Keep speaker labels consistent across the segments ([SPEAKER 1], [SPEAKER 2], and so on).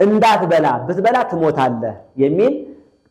[SPEAKER 1] እንዳትበላ ብትበላ ትሞታለህ የሚል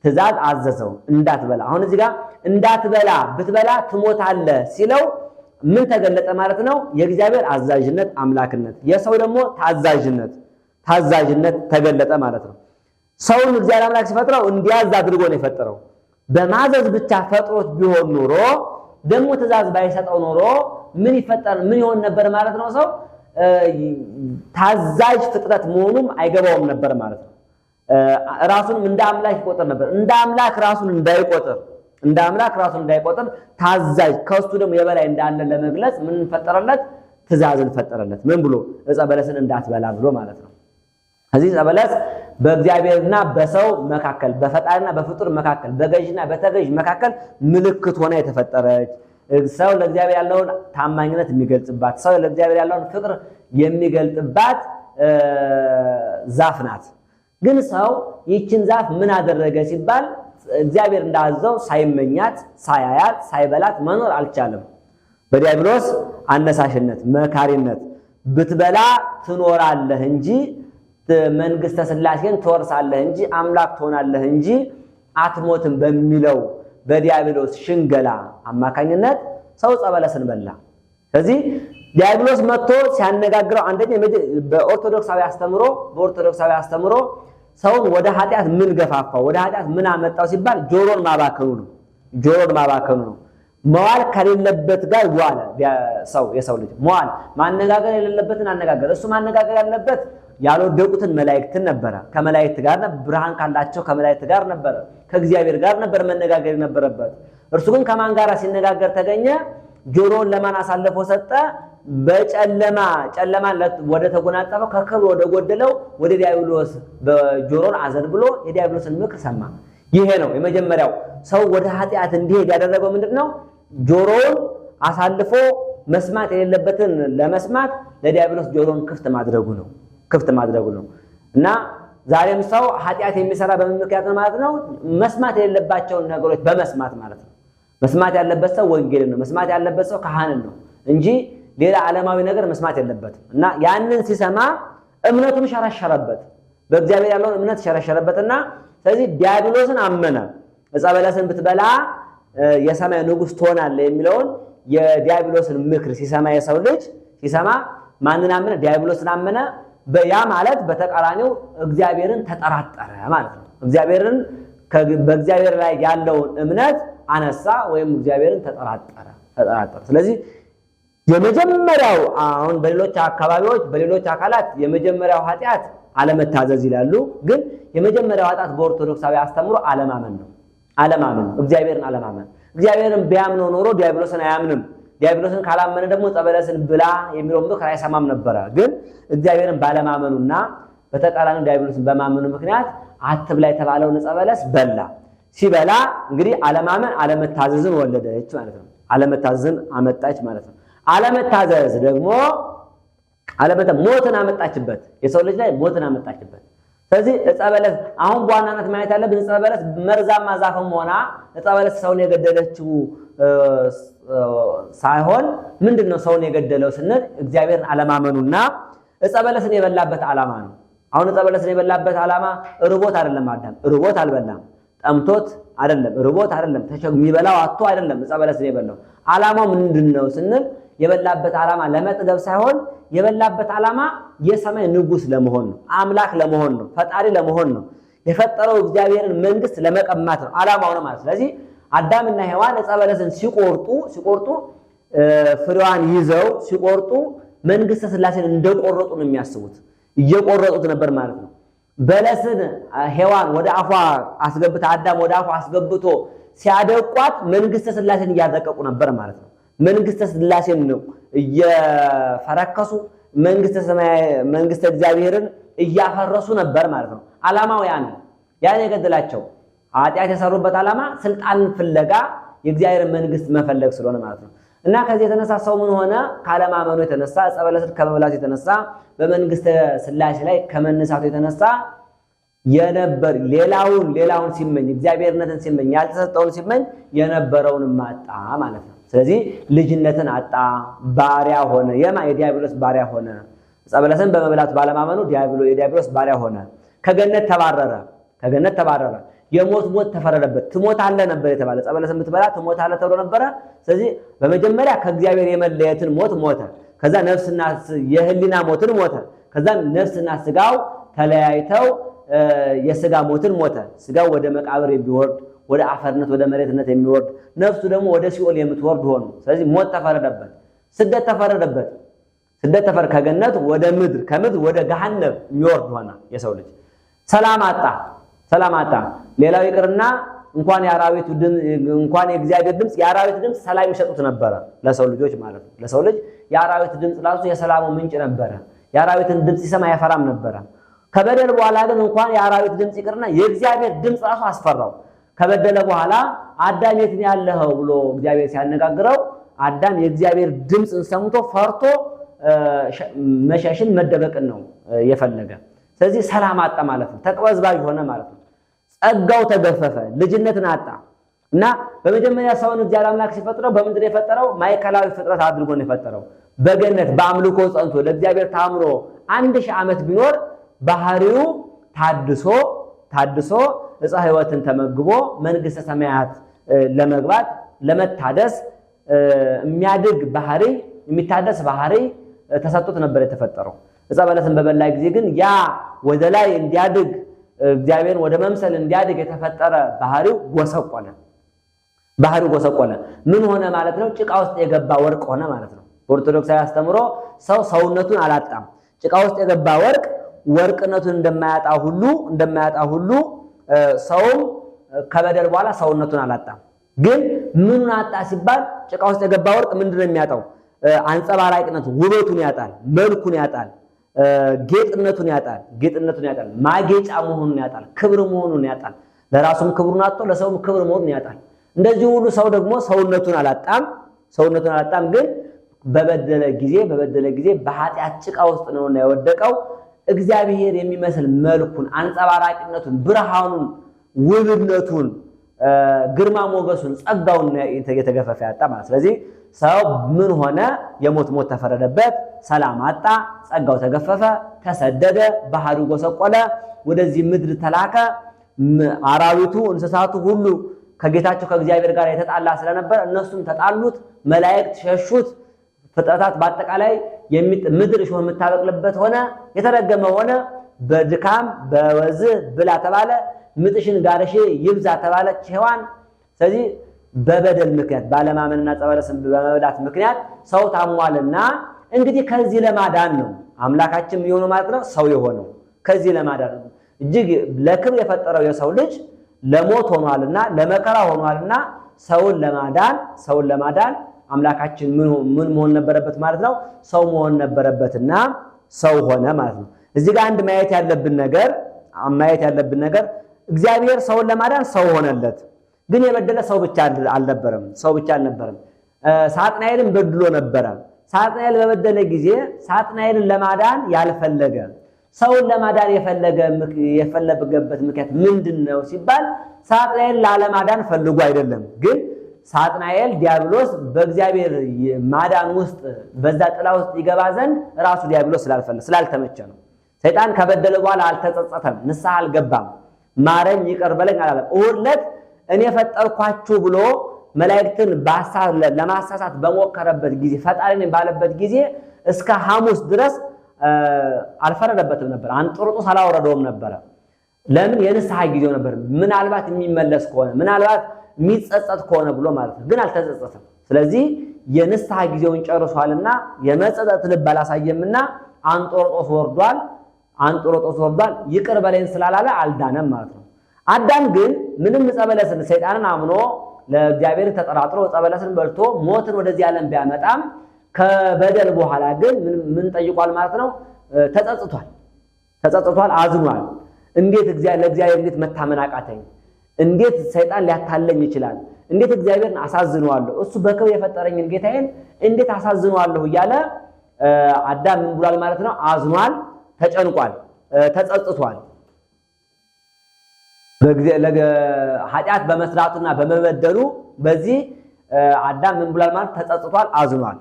[SPEAKER 1] ትእዛዝ አዘዘው። እንዳትበላ አሁን እዚህ ጋር እንዳትበላ ብትበላ ትሞታለህ ሲለው ምን ተገለጠ ማለት ነው? የእግዚአብሔር አዛዥነት አምላክነት፣ የሰው ደግሞ ታዛዥነት ተገለጠ ማለት ነው። ሰውን እግዚአብሔር አምላክ ሲፈጥረው እንዲያዝ አድርጎ ነው የፈጠረው። በማዘዝ ብቻ ፈጥሮት ቢሆን ኖሮ ደግሞ ትእዛዝ ባይሰጠው ኖሮ ምን ይሆን ነበር ማለት ነው? ሰው ታዛዥ ፍጥረት መሆኑም አይገባውም ነበር ማለት ነው። ራሱንም እንደ አምላክ ይቆጥር ነበር። እንደ አምላክ ራሱን እንዳይቆጥር ታዛዥ ከሱ ደግሞ የበላይ እንዳለ ለመግለጽ ምን ፈጠረለት? ትእዛዝን ፈጠረለት። ምን ብሎ? ዕፀ በለስን እንዳትበላ ብሎ ማለት ነው። እዚህ ዕፀ በለስ በእግዚአብሔርና በሰው መካከል፣ በፈጣሪና በፍጡር መካከል፣ በገዥና በተገዥ መካከል ምልክት ሆና የተፈጠረች፣ ሰው ለእግዚአብሔር ያለውን ታማኝነት የሚገልጽባት፣ ሰው ለእግዚአብሔር ያለውን ፍቅር የሚገልጽባት ዛፍ ናት። ግን ሰው ይህችን ዛፍ ምን አደረገ ሲባል እግዚአብሔር እንዳዘዘው ሳይመኛት፣ ሳያያት፣ ሳይበላት መኖር አልቻለም። በዲያብሎስ አነሳሽነት መካሪነት ብትበላ ትኖራለህ እንጂ መንግስተ ሥላሴን ትወርሳለህ እንጂ አምላክ ትሆናለህ እንጂ አትሞትም በሚለው በዲያብሎስ ሽንገላ አማካኝነት ሰው ዕፀ በለስን በላ። ስለዚህ ዲያብሎስ መጥቶ ሲያነጋግረው አንደኛ በኦርቶዶክሳዊ አስተምሮ ሰውን ወደ ኃጢአት ምን ገፋፋው፣ ወደ ኃጢአት ምን አመጣው ሲባል ጆሮን ማባከኑ ነው። መዋል ከሌለበት ጋር ዋለ። የሰው ልጅ መዋል ማነጋገር የሌለበትን አነጋገር። እሱ ማነጋገር ያለበት ያልወደቁትን መላእክትን ነበረ። ከመላእክት ጋር ብርሃን ካላቸው ከመላእክት ጋር ነበረ፣ ከእግዚአብሔር ጋር ነበር መነጋገር የነበረበት። እርሱ ግን ከማን ጋር ሲነጋገር ተገኘ? ጆሮን ለማን አሳልፎ ሰጠ? ጨለማን ወደ ተጎናጸፈው ከክብር ወደ ጎደለው ወደ ዲያብሎስ በጆሮን አዘን ብሎ የዲያብሎስን ምክር ሰማ። ይሄ ነው የመጀመሪያው ሰው ወደ ኃጢአት እንዲሄድ ያደረገው ምንድነው? ጆሮውን አሳልፎ መስማት የሌለበትን ለመስማት ለዲያብሎስ ጆሮን ክፍት ማድረጉ ነው። እና ዛሬም ሰው ኃጢአት የሚሰራ በምን ምክንያት ነው ማለት ነው? መስማት የሌለባቸውን ነገሮች በመስማት ማለት ነው። መስማት ያለበት ሰው ወንጌልን ነው። መስማት ያለበት ሰው ካህንን ነው እንጂ ሌላ ዓለማዊ ነገር መስማት የለበትም። እና ያንን ሲሰማ እምነቱን ሸረሸረበት፣ በእግዚአብሔር ያለውን እምነት ሸረሸረበትና ስለዚህ ዲያብሎስን አመነ። ዕፀ በለስን ብትበላ የሰማይ ንጉሥ ትሆናለህ የሚለውን የዲያብሎስን ምክር ሲሰማ የሰው ልጅ ሲሰማ ማንን አመነ? ዲያብሎስን አመነ። ያ ማለት በተቃራኒው እግዚአብሔርን ተጠራጠረ ማለት ነው። በእግዚአብሔር ላይ ያለውን እምነት አነሳ ወይም እግዚአብሔርን ተጠራጠረ። ስለዚህ የመጀመሪያው አሁን በሌሎች አካባቢዎች በሌሎች አካላት የመጀመሪያው ኃጢአት አለመታዘዝ ይላሉ። ግን የመጀመሪያው ኃጢአት በኦርቶዶክሳዊ አስተምሮ አለማመን ነው። እግዚአብሔርን አለማመን። እግዚአብሔርን ቢያምነው ኖሮ ዲያብሎስን አያምንም። ዲያብሎስን ካላመነ ደግሞ ዕፀ በለስን ብላ የሚለውን ምክር አይሰማም ነበረ። ግን እግዚአብሔርን ባለማመኑና በተቃራኒው ዲያብሎስን በማመኑ ምክንያት አትብላ የተባለውን ዕፀ በለስ በላ። ሲበላ እንግዲህ አለማመን አለመታዘዝን ወለደች ማለት ነው። አለመታዘዝን አመጣች ማለት ነው። አለመታዘዝ ደግሞ ሞትን አመጣችበት። የሰው ልጅ ላይ ሞትን አመጣችበት። ስለዚህ ዕፀ በለስ አሁን በዋናነት ማየት ያለብን ዕፀ በለስ መርዛማ ዛፍም ሆና ዕፀ በለስ ሰውን የገደለችው ሳይሆን ምንድነው ሰውን የገደለው ስንል እግዚአብሔርን አለማመኑና ዕፀ በለስን የበላበት ዓላማ ነው። አሁን ዕፀ በለስን የበላበት ዓላማ ርቦት አይደለም። አዳም ርቦት አልበላም። ጠምቶት አይደለም። ርቦት አይደለም። የሚበላው አጥቶ አይደለም ዕፀ በለስን የበላው። ዓላማው ምንድነው ስንል የበላበት ዓላማ ለመጥገብ ሳይሆን የበላበት ዓላማ የሰማይ ንጉሥ ለመሆን ነው። አምላክ ለመሆን ነው። ፈጣሪ ለመሆን ነው። የፈጠረው እግዚአብሔርን መንግስት ለመቀማት ነው ዓላማው ነው ማለት። ስለዚህ አዳምና ሔዋን ዕፀ በለስን ሲቆርጡ ፍሬዋን ይዘው ሲቆርጡ መንግስተ ሥላሴን እንደቆረጡ ነው የሚያስቡት። እየቆረጡት ነበር ማለት ነው። በለስን ሔዋን ወደ አፏ አስገብታ አዳም ወደ አፏ አስገብቶ ሲያደቋት መንግስተ ሥላሴን እያደቀቁ ነበር ማለት ነው። መንግስተ ሥላሴን ነው እየፈረከሱ መንግስተ እግዚአብሔርን እያፈረሱ ነበር ማለት ነው። ዓላማው ያን የገደላቸው ኃጢአት የሰሩበት ዓላማ ስልጣንን ፍለጋ የእግዚአብሔርን መንግስት መፈለግ ስለሆነ ማለት ነው። እና ከዚህ የተነሳ ሰው ምን ሆነ? ካለማመኑ የተነሳ ዕፀ በለስን ከመብላቱ የተነሳ በመንግስተ ሥላሴ ላይ ከመነሳቱ የተነሳ የነበር ሌላውን ሲመኝ እግዚአብሔርነትን ሲመኝ ያልተሰጠውን ሲመኝ የነበረውን ማጣ ማለት ነው። ስለዚህ ልጅነትን አጣ፣ ባሪያ ሆነ። የዲያብሎስ ባሪያ ሆነ። ዕፀ በለስን በመብላቱ ባለማመኑ የዲያብሎስ ባሪያ ሆነ። ከገነት ተባረረ። የሞት ሞት ተፈረደበት። ትሞታለህ ነበር የተባለ ዕፀ በለስን ብትበላ ትሞታለህ ተብሎ ነበረ። ስለዚህ በመጀመሪያ ከእግዚአብሔር የመለየትን ሞት ሞተ። ከዛ ነፍስና የህሊና ሞትን ሞተ። ከዛ ነፍስና ስጋው ተለያይተው የስጋ ሞትን ሞተ። ስጋው ወደ መቃብር የሚወርድ ወደ አፈርነት ወደ መሬትነት የሚወርድ ነፍሱ ደግሞ ወደ ሲኦል የምትወርድ ሆኑ። ስለዚህ ሞት ተፈረደበት። ስደት ተፈረደበት። ከገነት ወደ ምድር ከምድር ወደ ገሃነም የሚወርድ ሆነ የሰው ልጅ። ሰላም አጣ። ሌላው ይቅርና እንኳን የእግዚአብሔር ድምጽ የአራዊት ድምጽ ሰላም ይሰጡት ነበረ ለሰው ልጆች ማለት ነው። ለሰው ልጅ የአራዊት ድምጽ ራሱ የሰላሙ ምንጭ ነበረ። የአራዊትን ድምጽ ሲሰማ ያፈራም ነበረ። ከበደል በኋላ ግን እንኳን የአራዊት ድምጽ ይቅርና የእግዚአብሔር ድምጽ ራሱ አስፈራው። ከበደለ በኋላ አዳም የት ነው ያለኸው ብሎ እግዚአብሔር ሲያነጋግረው አዳም የእግዚአብሔር ድምጽን ሰምቶ ፈርቶ መሸሽን መደበቅን ነው የፈለገ። ስለዚህ ሰላም አጣ ማለት ነው። ተቅበዝባዥ ሆነ ማለት ነው። ጸጋው ተገፈፈ፣ ልጅነትን አጣ እና በመጀመሪያ ሰውን እግዚአብሔር አምላክ ሲፈጥረው በምድር የፈጠረው ማዕከላዊ ፍጥረት አድርጎ ነው የፈጠረው። በገነት በአምልኮ ጸንቶ ለእግዚአብሔር ታምኖ 1000 ዓመት ቢኖር ባህሪው ታድሶ ዕፀ ሕይወትን ተመግቦ መንግስተ ሰማያት ለመግባት ለመታደስ የሚያድግ ባህሪ የሚታደስ ባህሪ ተሰጥቶት ነበር የተፈጠረው። ዕፀ በለስን በበላ ጊዜ ግን ያ ወደ ላይ እንዲያድግ እግዚአብሔርን ወደ መምሰል እንዲያድግ የተፈጠረ ባህሪው ጎሰቆለ። ምን ሆነ ማለት ነው? ጭቃ ውስጥ የገባ ወርቅ ሆነ ማለት ነው። በኦርቶዶክሳዊ አስተምሮ ሰውነቱን አላጣም። ጭቃ ውስጥ የገባ ወርቅነቱን እንደማያጣ ሁሉ ሰውም ከበደል በኋላ ሰውነቱን አላጣም። ግን ምኑን አጣ ሲባል ጭቃ ውስጥ የገባ ወርቅ ምንድነው የሚያጣው? አንጸባራቂነቱ፣ ውበቱን ያጣል፣ መልኩን ያጣል፣ ጌጥነቱን ያጣል፣ ማጌጫ መሆኑን ያጣል፣ ክብር መሆኑን ያጣል። ለራሱም ክብሩን አጥቶ ለሰውም ክብር መሆኑን ያጣል። እንደዚህ ሁሉ ሰው ደግሞ ሰውነቱን አላጣም። ግን በበደለ ጊዜ በኃጢአት ጭቃ ውስጥ ነውና የወደቀው። እግዚአብሔር የሚመስል መልኩን፣ አንጸባራቂነቱን፣ ብርሃኑን፣ ውብነቱን፣ ግርማ ሞገሱን፣ ጸጋውን የተገፈፈ ያጣ ማለት። ስለዚህ ሰው ምን ሆነ? የሞት ሞት ተፈረደበት፣ ሰላም አጣ፣ ጸጋው ተገፈፈ፣ ተሰደደ፣ ባህሪው ጎሰቆለ፣ ወደዚህ ምድር ተላከ። አራዊቱ እንስሳቱ ሁሉ ከጌታቸው ከእግዚአብሔር ጋር የተጣላ ስለነበር እነሱም ተጣሉት፣ መላእክት ሸሹት። ፍጥረታት በአጠቃላይ ምድር እሾህ የምታበቅልበት ሆነ፣ የተረገመ ሆነ። በድካም በወዝህ ብላ ተባለ፣ ምጥሽን ጋርሽ ይብዛ ተባለች ሔዋን። ስለዚህ በበደል ምክንያት ባለማመንና ዕፀ በለስን በመብላት ምክንያት ሰው ታሟልና እንግዲህ ከዚህ ለማዳን ነው አምላካችን የሚሆነው ማለት ነው ሰው የሆነው። ከዚህ ለማዳን ነው እጅግ ለክብር የፈጠረው የሰው ልጅ ለሞት ሆኗልና ለመከራ ሆኗልና ሰውን ለማዳን አምላካችን ምን መሆን ነበረበት ማለት ነው? ሰው መሆን ነበረበትና ሰው ሆነ ማለት ነው። እዚህ ጋር አንድ ማየት ያለብን ነገር እግዚአብሔር ሰውን ለማዳን ሰው ሆነለት። ግን የበደለ ሰው ብቻ አልነበረም። ሳጥናኤልን በድሎ ነበረ። ሳጥናኤል በበደለ ጊዜ ሳጥናኤልን ለማዳን ያልፈለገ ሰውን ለማዳን የፈለገበት ምክንያት ምንድነው ሲባል ሳጥናኤል ላለማዳን ፈልጎ አይደለም። ግን ሳጥናኤል ዲያብሎስ በእግዚአብሔር ማዳን ውስጥ በዛ ጥላ ውስጥ ይገባ ዘንድ ራሱ ዲያብሎስ ስላልተመቸ ነው። ሰይጣን ከበደለ በኋላ አልተጸጸተም፣ ንስሐ አልገባም፣ ማረኝ ይቅር በለኝ አላለም። እሁድለት እኔ ፈጠርኳችሁ ብሎ መላእክትን ለማሳሳት በሞከረበት ጊዜ ፈጣሪን ባለበት ጊዜ እስከ ሐሙስ ድረስ አልፈረደበትም ነበር። አንጥሮጦስ አላወረደውም ነበር። ለምን? የንስሐ ጊዜው ነበር። ምናልባት የሚመለስ ከሆነ ምናልባት የሚጸጸት ከሆነ ብሎ ማለት ነው። ግን አልተጸጸተም። ስለዚህ የንስሐ ጊዜውን ጨርሷልና የመጸጸት ልብ አላሳየምና አንጥሮጦስ ወርዷል። ይቅር በለኝ ስላላለ አልዳነም ማለት ነው። አዳም ግን ምንም ዕፀ በለስን ሰይጣንን አምኖ ለእግዚአብሔር ተጠራጥሮ ዕፀ በለስን በልቶ ሞትን ወደዚህ ዓለም ቢያመጣም ከበደል በኋላ ግን ምን ጠይቋል ማለት ነው? ተጸጽቷል፣ አዝኗል። እንዴት ለእግዚአብሔር እንዴት መታመን አቃተኝ? እንዴት ሰይጣን ሊያታለኝ ይችላል? እንዴት እግዚአብሔርን አሳዝነዋለሁ? እሱ በክብር የፈጠረኝን ጌታዬን እንዴት አሳዝነዋለሁ እያለ አዳም ምን ብሏል ማለት ነው? አዝኗል፣ ተጨንቋል፣ ተጸጽቷል። ኃጢአት በመስራቱና በመበደሉ በዚህ አዳም ምን ብሏል ማለት ተጸጽቷል፣ አዝኗል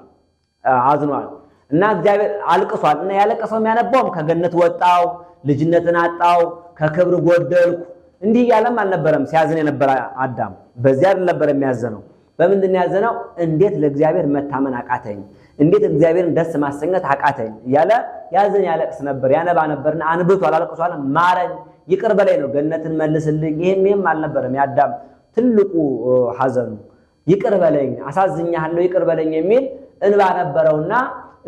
[SPEAKER 1] እና እግዚአብሔር አልቅሷል። እና ያለቀሰው የሚያነባውም ከገነት ወጣው፣ ልጅነትን አጣው፣ ከክብር ጎደልኩ እንዲህ ያለም አልነበረም ሲያዝን የነበረ አዳም በዚያ ነበር የሚያዘነው በምንድን ያዘነው እንዴት ለእግዚአብሔር መታመን አቃተኝ እንዴት እግዚአብሔርን ደስ ማሰኘት አቃተኝ ያለ ያዘን ያለቅስ ነበር ያነባ ነበርና አንብቶ አላለቅሷል ማረኝ ይቅር በለኝ ነው ገነትን መልስልኝ ይሄም አልነበረም ያዳም ትልቁ ሐዘኑ ይቅር በለኝ አሳዝኛለሁ ይቅር በለኝ የሚል እንባ ነበረውና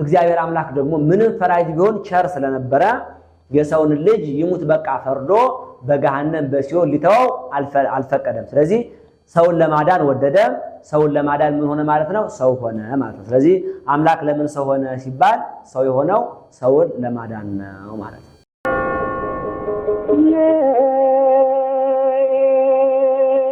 [SPEAKER 1] እግዚአብሔር አምላክ ደግሞ ምንም ፈራጅ ቢሆን ቸር ስለነበረ የሰውን ልጅ ይሙት በቃ ፈርዶ በገሃነም በሲኦል ሊተው አልፈቀደም ስለዚህ ሰውን ለማዳን ወደደ ሰውን ለማዳን ምን ሆነ ማለት ነው ሰው ሆነ ማለት ነው ስለዚህ አምላክ ለምን ሰው ሆነ ሲባል ሰው የሆነው ሰውን ለማዳን ነው ማለት ነው